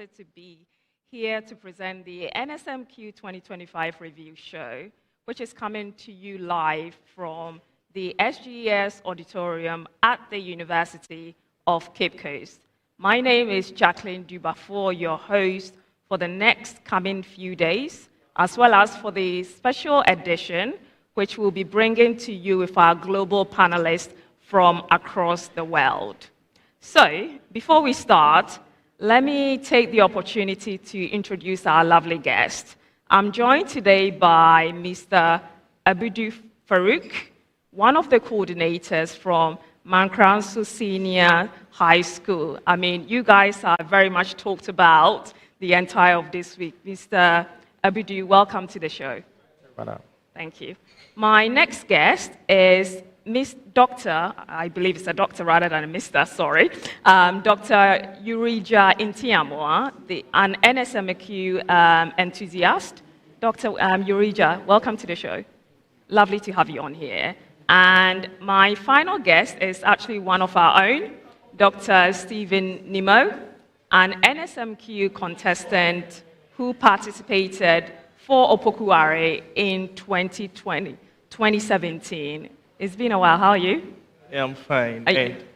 honored to be here to present the NSMQ 2025 review show, which is coming to you live from the SGES auditorium at the University of Cape Coast. My name is Jacqueline Dubafour, your host for the next coming few days, as well as for the special edition, which we'll be bringing to you with our global panelists from across the world. So, before we start, let me take the opportunity to introduce our lovely guest. I'm joined today by Mr. Abudu Farouk, one of the coordinators from Manpro Senior High School. I mean, you guys are very much talked about the entire of this week. Mr. Abudu, welcome to the show. Thank you. My next guest is Miss Dr., I believe it's a doctor rather than a mister, sorry, Dr. Urija Intiamwa, an NSMQ enthusiast. Dr. Urija, welcome to the show. Lovely to have you on here. And my final guest is actually one of our own, Dr. Stephen Nimo, an NSMQ contestant who participated for Opokuware in 2017. It's been a while. How are you? Yeah, I'm fine.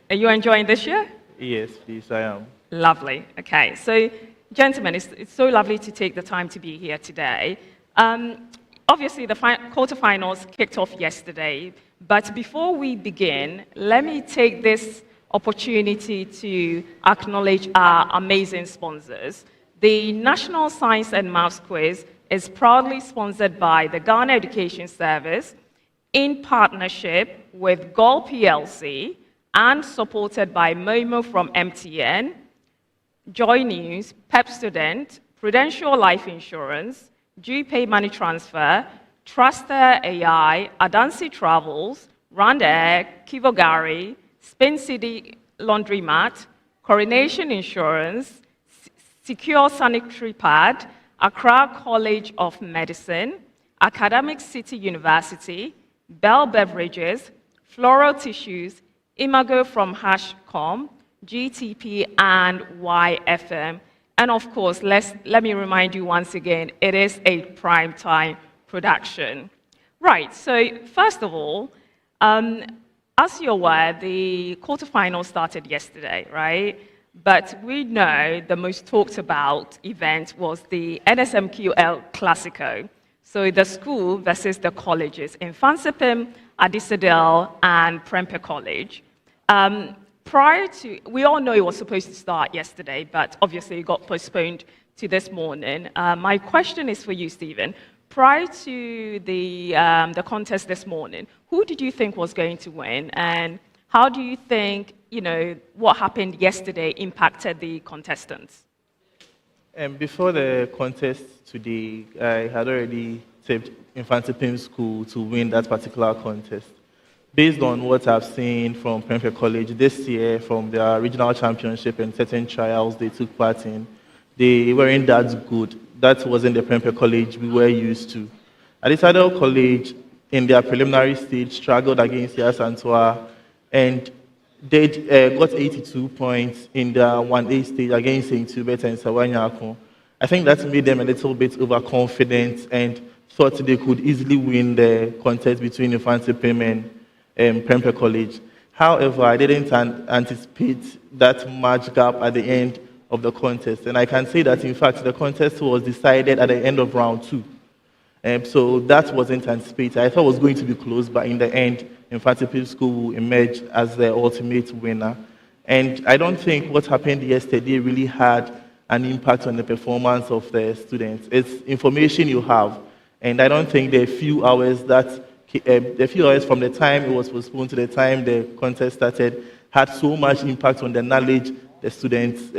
Are you enjoying this year? Yes, please, I am. Lovely. Okay. So, gentlemen, it's so lovely to take the time to be here today. Obviously, the quarterfinals kicked off yesterday. But before we begin, let me take this opportunity to acknowledge our amazing sponsors. The National Science and Maths Quiz is proudly sponsored by the Ghana Education Service, in partnership with GOL PLC and supported by Momo from MTN, Joy News, Pep Student, Prudential Life Insurance, GPay Money Transfer, Truster AI, Adansi Travels, Rand Air, Kivogari, Spin City Laundromat, Coronation Insurance, Secure Sanitary Pad, Accra College of Medicine, Academic City University, Bell Beverages, Floral Tissues, Imago from Hashcom, GTP, and YFM. And of course, let me remind you once again, it is a primetime production. Right, so first of all, as you're aware, the quarterfinals started yesterday, right? But we know the most talked about event was the NSMQL Classico. So the school versus the colleges in Fansipim, Adisadel, and Prempeh College. We all know it was supposed to start yesterday, but obviously it got postponed to this morning. My question is for you, Stephen. Prior to the contest this morning, who did you think was going to win, and how do you think, what happened yesterday impacted the contestants? Before the contest today, I had already tipped Infantipim School to win that particular contest. Based on what I've seen from Prempeh College this year, from their regional championship and certain trials they took part in, they weren't that good. That wasn't the Prempeh College we were used to. Adisadel College, in their preliminary stage, struggled against Yasantua and they got 82 points in the 1A stage against St. Hubert and Sawanyako. I think that made them a little bit overconfident and thought they could easily win the contest between Infantipim and Prempeh College. However, I didn't anticipate that much gap at the end of the contest. And I can say that, in fact, the contest was decided at the end of round 2. So that wasn't anticipated. I thought it was going to be close, but in the end, Infantipim School will emerge as the ultimate winner. And I don't think what happened yesterday really had an impact on the performance of the students. It's information you have. And I don't think the few hours from the time it was postponed to the time the contest started had so much impact on the knowledge the students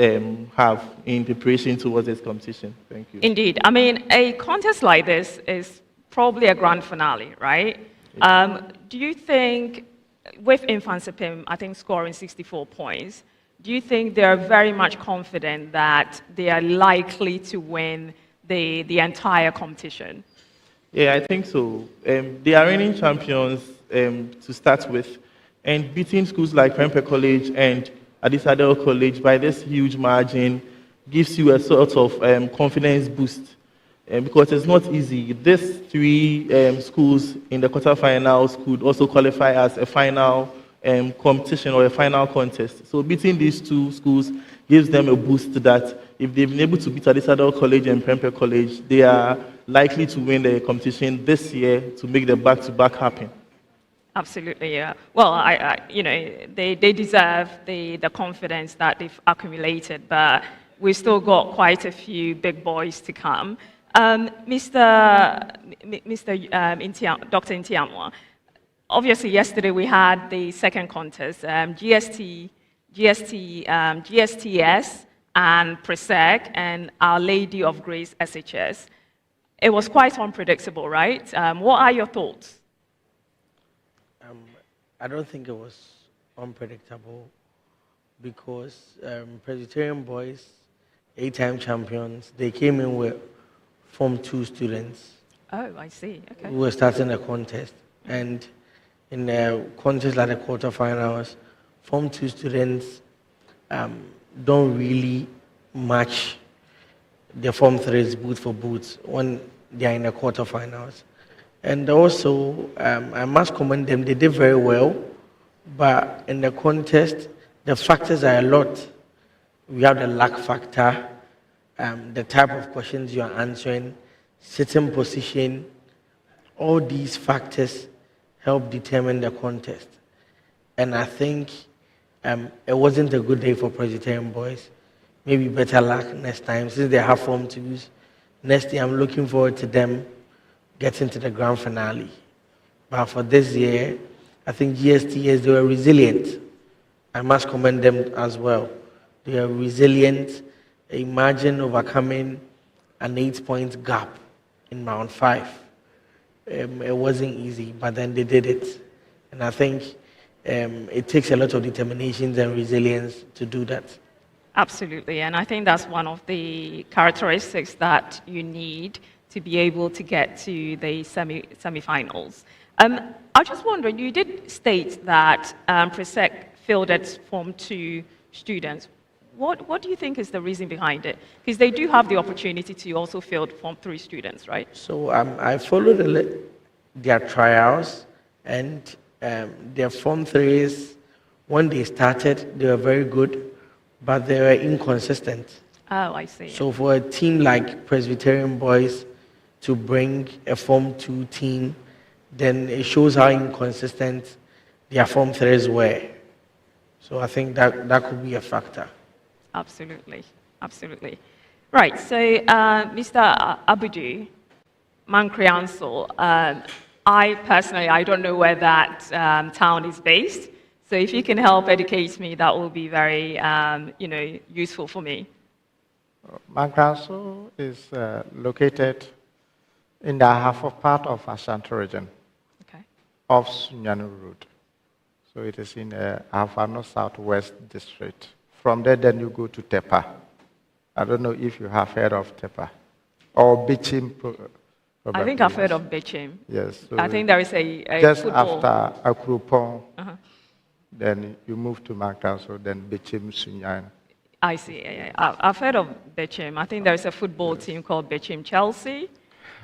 have in preparation towards this competition. Thank you. Indeed. I mean, a contest like this is probably a grand finale, right? Do you think, with Infantipim, I think scoring 64 points, do you think they're very much confident that they are likely to win the entire competition? Yeah, I think so. They are reigning champions to start with, and beating schools like Prempeh College and Adisadel College by this huge margin gives you a sort of confidence boost. Because it's not easy. These three schools in the quarterfinals could also qualify as a final competition or a final contest. So beating these two schools gives them a boost that if they've been able to beat Adisado College and Prempeh College, they are likely to win the competition this year to make the back-to-back happen. Absolutely, yeah. Well, they deserve the confidence that they've accumulated, but we've still got quite a few big boys to come. Dr. Intiamwa, obviously yesterday we had the second contest, GSTS and Presec and Our Lady of Grace SHS. It was quite unpredictable, right? What are your thoughts? I don't think it was unpredictable because Presbyterian boys, 8-time champions, they came in with Form 2 students. Oh, I see. Okay. Who were starting a contest. And in a contest like the quarterfinals, Form 2 students don't really match the Form 3's boot for boots when they are in the quarterfinals. And also, I must commend them, they did very well, but in the contest, the factors are a lot. We have the luck factor, the type of questions you are answering, sitting position, all these factors help determine the contest. And I think it wasn't a good day for Presbyterian boys. Maybe better luck next time, since they have Form 2s. Next year, I'm looking forward to them getting to the grand finale. But for this year, I think GSTS, they were resilient. I must commend them as well. They are resilient. Imagine overcoming an 8-point gap in round 5. It wasn't easy, but then they did it. And I think it takes a lot of determination and resilience to do that. Absolutely, and I think that's one of the characteristics that you need to be able to get to the semi-finals. I just wondering, you did state that Presec fielded Form 2 students. What do you think is the reason behind it? Because they do have the opportunity to also field Form 3 students, right? So I followed their trials, and their Form 3s, when they started, they were very good, but they were inconsistent. Oh, I see. So for a team like Presbyterian boys to bring a Form 2 team, then it shows how inconsistent their Form 3s were. So I think that could be a factor. Absolutely, absolutely. Right, so Mr. Abudu, Mankriansel, I personally, I don't know where that town is based, so if you can help educate me, that will be very, useful for me. Manpro is located in the half of part of Ashanti region, Okay. off Sunyanu Road. So it is in Afano Southwest District. From there, then you go to Tepa. I don't know if you have heard of Tepa or Bichim. I think I've heard of Bichim. Yes. So I think there is a just football. after Akrupong, then you move to Manpro, then Bichim Sunyanu. I see. Yeah. I've heard of Bichim. I think there's a football team called Bichim Chelsea,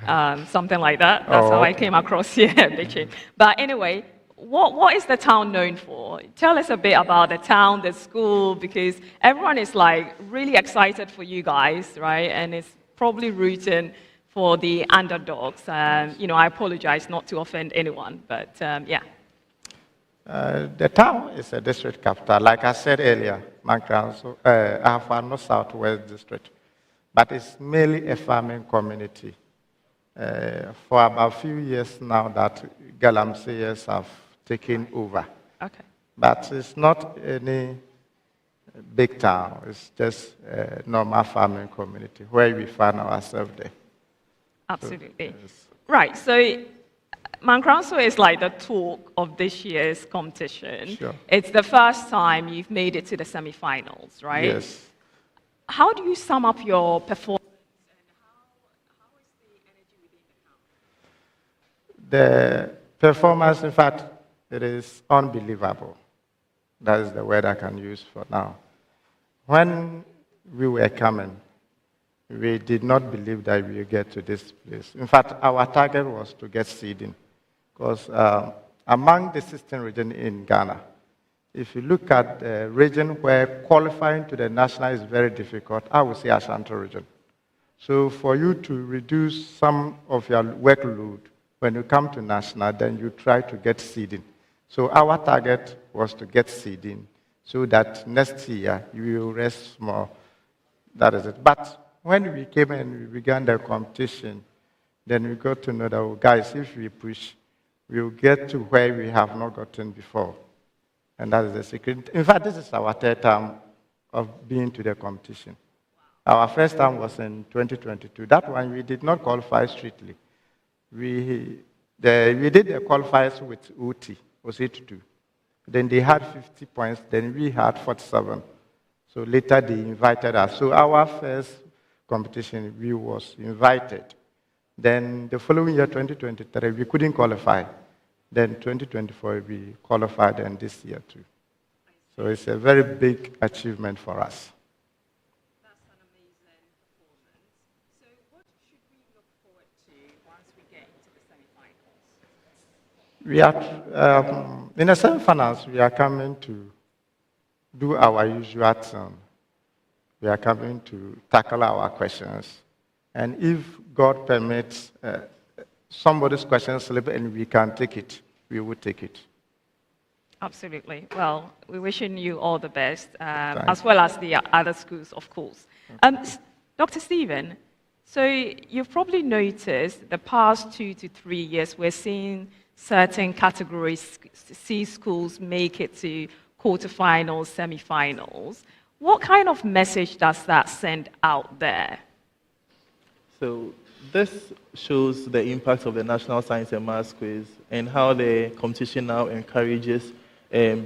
something like that. That's how I came across here, Bichim. But anyway, what is the town known for? Tell us a bit about the town, the school, because everyone is like really excited for you guys, right? And it's probably rooting for the underdogs. I apologize not to offend anyone, but yeah. The town is a district capital, like I said earlier, Manpro, Afano Southwest District, but it's mainly a farming community. For about a few years now that Galamseyers have taken over. Okay. But it's not any big town, it's just a normal farming community where we find ourselves there. Absolutely. So, yes. Right, so Manpro is like the talk of this year's competition. Sure. It's the first time you've made it to the semi-finals, right? Yes. How do you sum up your performance and how is the energy within the town? The performance, in fact, it is unbelievable. That is the word I can use for now. When we were coming, we did not believe that we would get to this place. In fact, our target was to get seeding, because among the 16 regions in Ghana, if you look at the region where qualifying to the national is very difficult, I would say Ashanti region. So for you to reduce some of your workload when you come to national, then you try to get seeding. So our target was to get seeding so that next year you will rest small. That is it. But when we came and we began the competition, then we got to know that, oh, guys, if we push, we'll get to where we have not gotten before. And that is the secret. In fact, this is our third time of being to the competition. Our first time was in 2022. That one, we did not qualify strictly. We did the qualifiers with OT, was 82. Then they had 50 points, then we had 47. So later they invited us. So our first competition, we was invited. Then the following year, 2023, we couldn't qualify. Then 2024, we qualified, and this year too. So it's a very big achievement for us. That's an amazing performance. So what should we look forward to once we get into the semi-finals? We are, in the semi-finals, we are coming to do our usual thing. We are coming to tackle our questions. And if God permits, somebody's question slip and we can take it, we will take it. Absolutely. Well, we're wishing you all the best, as well as the other schools, of course. Dr. Stephen, so you've probably noticed the past 2 to 3 years, we're seeing certain categories, C schools make it to quarterfinals, semi-finals. What kind of message does that send out there? So this shows the impact of the National Science and Maths Quiz and how the competition now encourages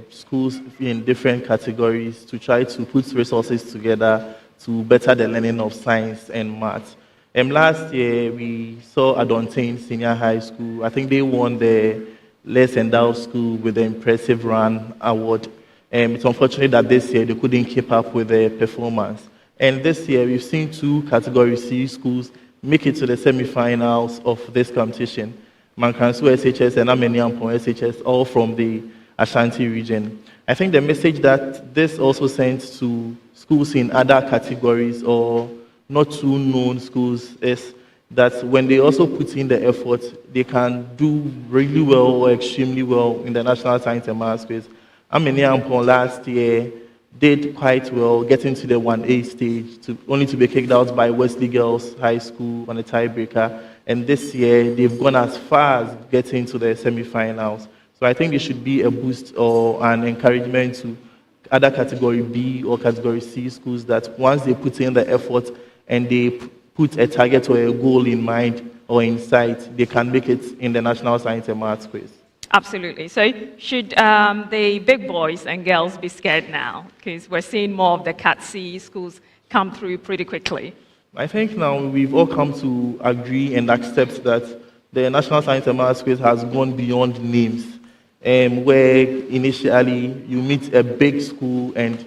schools in different categories to try to put resources together to better the learning of science and maths. Last year, we saw Adontain Senior High School. I think they won the Less Endowed School with the Impressive Run Award. It's unfortunate that this year they couldn't keep up with the performance. And this year, we've seen 2 Category C schools make it to the semi-finals of this competition. Mankansu SHS and Ameniampon SHS, all from the Ashanti region. I think the message that this also sends to schools in other categories or not too known schools is that when they also put in the effort, they can do really well or extremely well in the National Science and Maths Quiz. Ameniampon last year did quite well, getting to the 1A stage, only to be kicked out by Wesley Girls High School on a tiebreaker. And this year, they've gone as far as getting to the semi-finals. So I think it should be a boost or an encouragement to other Category B or Category C schools that once they put in the effort and they put a target or a goal in mind or in sight, they can make it in the National Science and Maths Quiz. Absolutely. So should the big boys and girls be scared now? Because we're seeing more of the Cat C schools come through pretty quickly. I think now we've all come to agree and accept that the National Science and Maths Quiz has gone beyond names, where initially you meet a big school and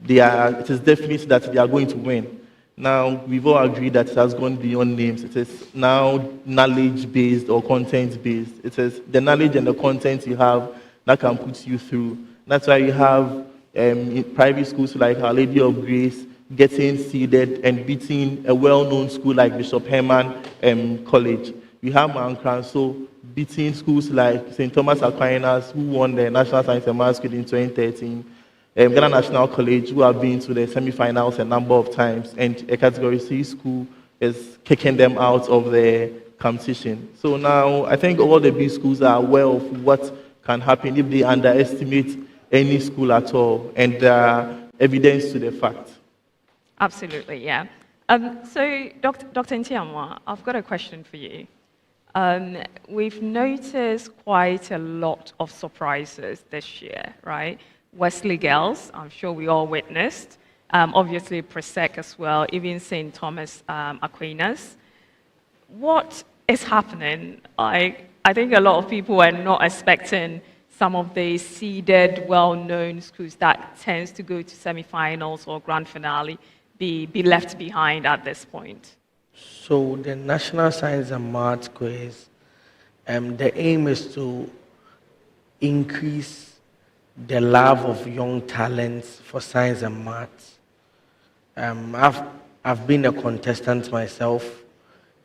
it is definite that they are going to win. Now, we've all agreed that it has gone beyond names. It is now knowledge-based or content-based. It is the knowledge and the content you have that can put you through. That's why you have private schools like Our Lady of Grace getting seeded and beating a well-known school like Bishop Herman College. You have Manpro beating schools like St. Thomas Aquinas, who won the National Science and Maths Quiz in 2013. Ghana National College, who have been to the semi-finals a number of times, and a Category C school is kicking them out of the competition. So now I think all the big schools are aware of what can happen if they underestimate any school at all, and there are evidence to the fact. Absolutely, yeah. So, Dr. Ntiamwa, I've got a question for you. We've noticed quite a lot of surprises this year, right? Wesley Girls, I'm sure we all witnessed. Obviously, Presec as well, even St. Thomas Aquinas. What is happening? I think a lot of people are not expecting some of the seeded, well-known schools that tends to go to semi-finals or grand finale be left behind at this point? So the National Science and Maths quiz, the aim is to increase the love of young talents for science and maths. I've been a contestant myself,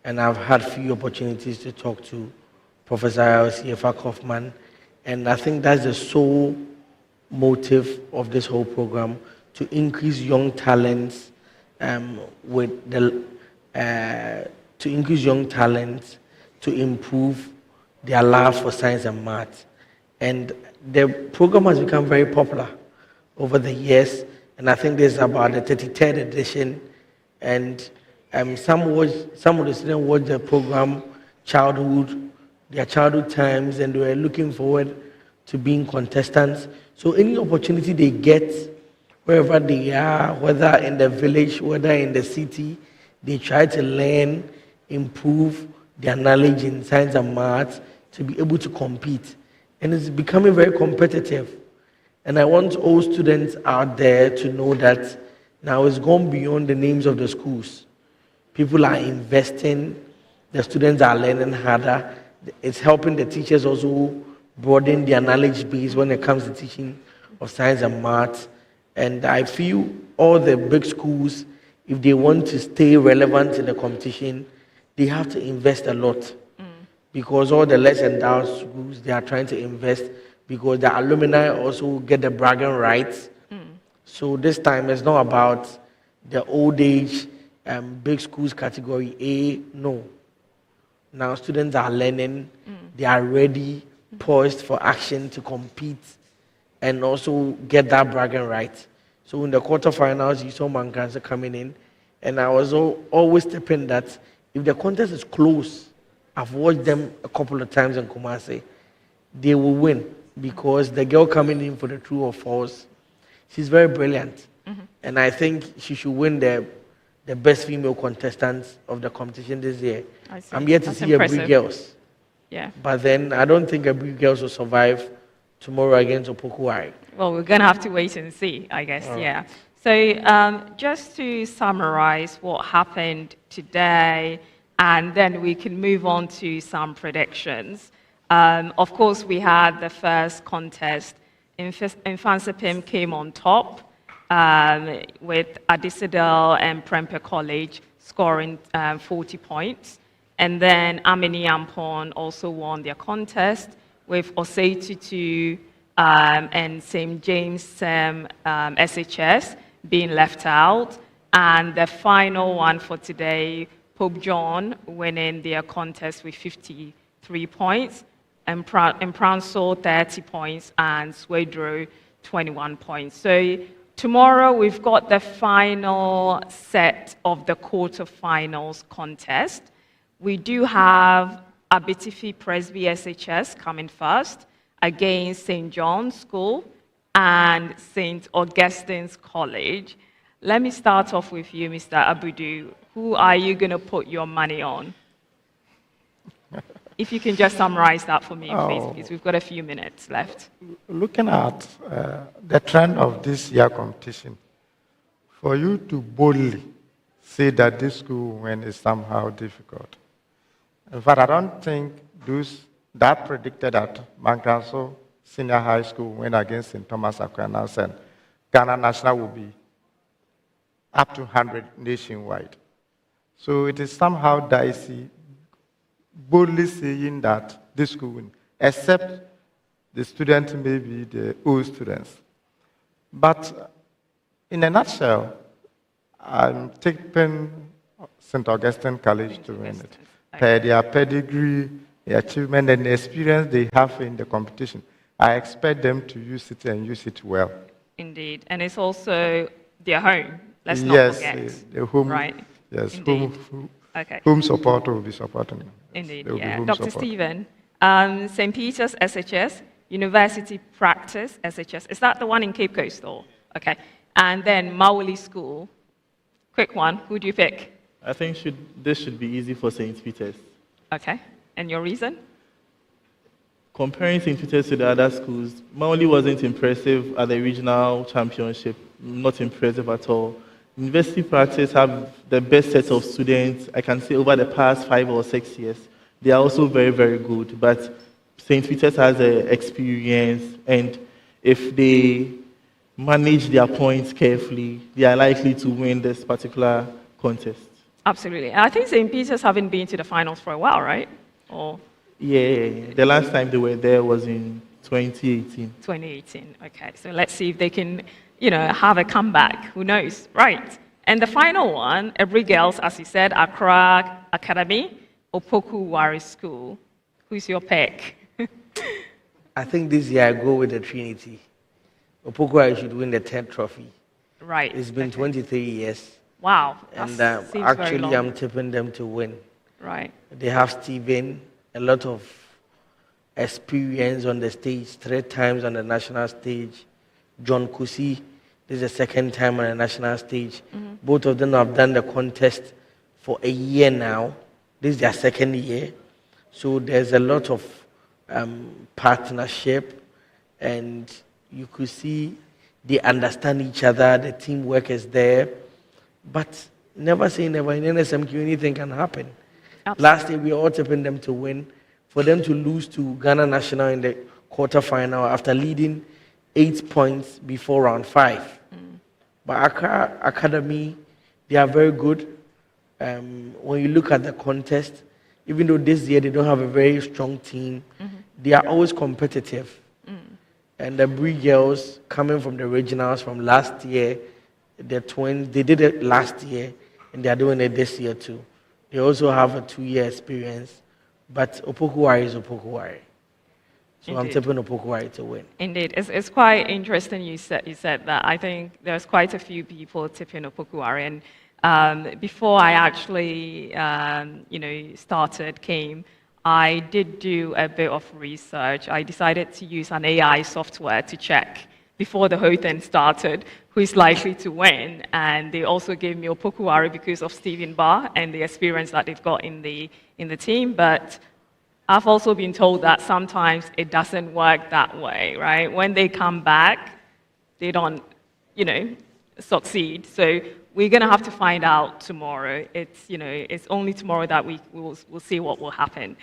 and I've had few opportunities to talk to Professor Elsie Kaufman, and I think that's the sole motive of this whole program, to increase young talents with the to increase young talents, to improve their love for science and maths. And the program has become very popular over the years, and I think this is about the 33rd edition. And some of the students watch the program their childhood times, and they were looking forward to being contestants. So any opportunity they get, wherever they are, whether in the village, whether in the city, they try to learn, improve their knowledge in science and maths to be able to compete. And it's becoming very competitive. And I want all students out there to know that now it's gone beyond the names of the schools. People are investing, the students are learning harder. It's helping the teachers also broaden their knowledge base when it comes to teaching of science and maths. And I feel all the big schools, if they want to stay relevant in the competition, they have to invest a lot. Because all the less endowed schools, they are trying to invest because the alumni also get the bragging rights. So this time it's not about the old age big schools category A, no. Now students are learning, they are ready, poised for action to compete and also get that bragging right. So in the quarterfinals, you saw Mankansa coming in, and I was always tipping that if the contest is close, I've watched them a couple of times in Kumasi, they will win because the girl coming in for the true or false, she's very brilliant. And I think she should win the best female contestant of the competition this year. I'm yet to see Abri girls. Yeah. But then I don't think Abri girls will survive tomorrow against Opokuwari. Well, we're going to have to wait and see, I guess, yeah. So just to summarize what happened today, and then we can move on to some predictions. Of course, we had the first contest. Infansipim came on top with Adisadel and Prempeh College scoring 40 points. And then Amini Ampon also won their contest with Osei Tutu and St. James SHS being left out. And the final one for today, Pope John winning their contest with 53 points, and Pranso 30 points, and Swedro 21 points. So tomorrow we've got the final set of the quarterfinals contest. We do have Abitifi Presby SHS coming first against St. John's School and St. Augustine's College. Let me start off with you, Mr. Abudu. Who are you going to put your money on? If you can just summarize that for me, please, because we've got a few minutes left. Looking at the trend of this year competition, for you to boldly say that this school will win is somehow difficult. In fact, I don't think those that predicted that Mangraso Senior High School win against St. Thomas Aquinas and Ghana National will be up to 100 nationwide. So it is somehow dicey boldly saying that this school win, except the students may be the old students. But in a nutshell, I'm taking St. Augustine College to win it. Per their pedigree, the achievement, and the experience they have in the competition, I expect them to use it and use it well. Indeed. And it's also their home. Let's not forget. Yes, the home. Right. Yes, Indeed. Home support will be supporting them. Indeed, Yes, yeah. Dr. Support. Stephen, St. Peter's SHS, University Practice SHS. Is that the one in Cape Coast? Or? Okay. And then Mauli School. Quick one. Who do you pick? I think this should be easy for St. Peter's. Okay. And your reason? Comparing St. Peter's to the other schools, Mauli wasn't impressive at the regional championship, not impressive at all. University practice have the best set of students, I can say, over the past 5 or 6 years. They are also very, very good. But St. Peter's has the experience, and if they manage their points carefully, they are likely to win this particular contest. Absolutely. I think St. Peter's haven't been to the finals for a while, right? Or Yeah, the last time they were there was in 2018. 2018. Okay, so let's see if they can, have a comeback. Who knows? Right. And the final one, Every Girls, as you said, Accra Academy, Opoku Wari School. Who's your pick? I think this year I go with the Trinity. Opoku should win the 10th trophy. Right. It's been 23 years. Wow. And That seems very actually, long. I'm tipping them to win. Right. They have Steven, a lot of experience on the stage, 3 times on the national stage. John Kusi, this is the 2nd time on the national stage. Both of them have done the contest for a year now. This is their 2nd year. So there's a lot of partnership, and you could see they understand each other, the teamwork is there. But never say never. In NSMQ, anything can happen. Absolutely. Last year, we were all tipping them to win. For them to lose to Ghana National in the quarterfinal after leading 8 points before round 5. But Accra Academy, they are very good. When you look at the contest, even though this year they don't have a very strong team, they are always competitive. And the Bree girls coming from the regionals from last year, the twins, they did it last year, and they are doing it this year too. They also have a 2-year experience, but Opokuwari is Opokuwari. So I'm Indeed. tipping Opokuwari to win. Indeed, it's quite interesting you said that. I think there's quite a few people tipping Opokuwari, and before I actually came, I did do a bit of research. I decided to use an AI software to check before the whole thing started who is likely to win, and they also gave me Opokuwari because of Stephen Barr and the experience that they've got in the team, but I've also been told that sometimes it doesn't work that way, right? When they come back, they don't, succeed. So we're going to have to find out tomorrow. It's only tomorrow that we'll see what will happen.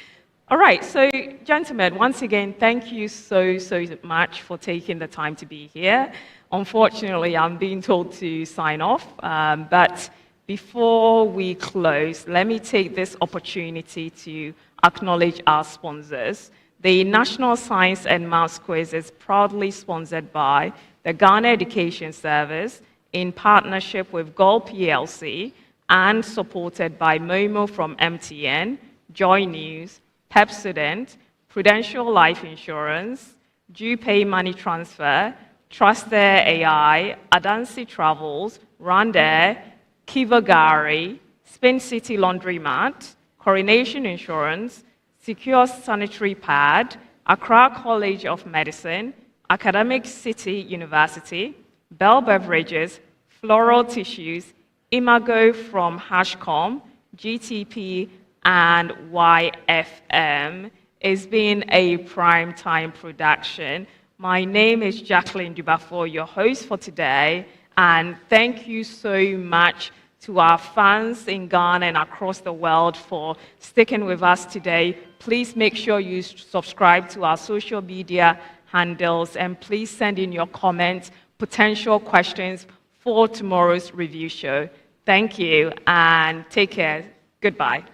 All right, so gentlemen, once again, thank you so much for taking the time to be here. Unfortunately, I'm being told to sign off, but before we close, let me take this opportunity to acknowledge our sponsors. The National Science and Maths Quiz is proudly sponsored by the Ghana Education Service in partnership with Gold PLC and supported by Momo from MTN, Joy News, Pepsodent, Prudential Life Insurance, DuPay Money Transfer, Trustair AI, Adansi Travels, Randair, Kivagari, Spin City Laundromat, Coronation Insurance, Secure Sanitary Pad, Accra College of Medicine, Academic City University, Bell Beverages, Floral Tissues, Imago from Hashcom, GTP, and YFM. It's been a prime time production. My name is Jacqueline Dubafo, your host for today, and thank you so much to our fans in Ghana and across the world for sticking with us today. Please make sure you subscribe to our social media handles, and please send in your comments, potential questions for tomorrow's review show. Thank you, and take care. Goodbye.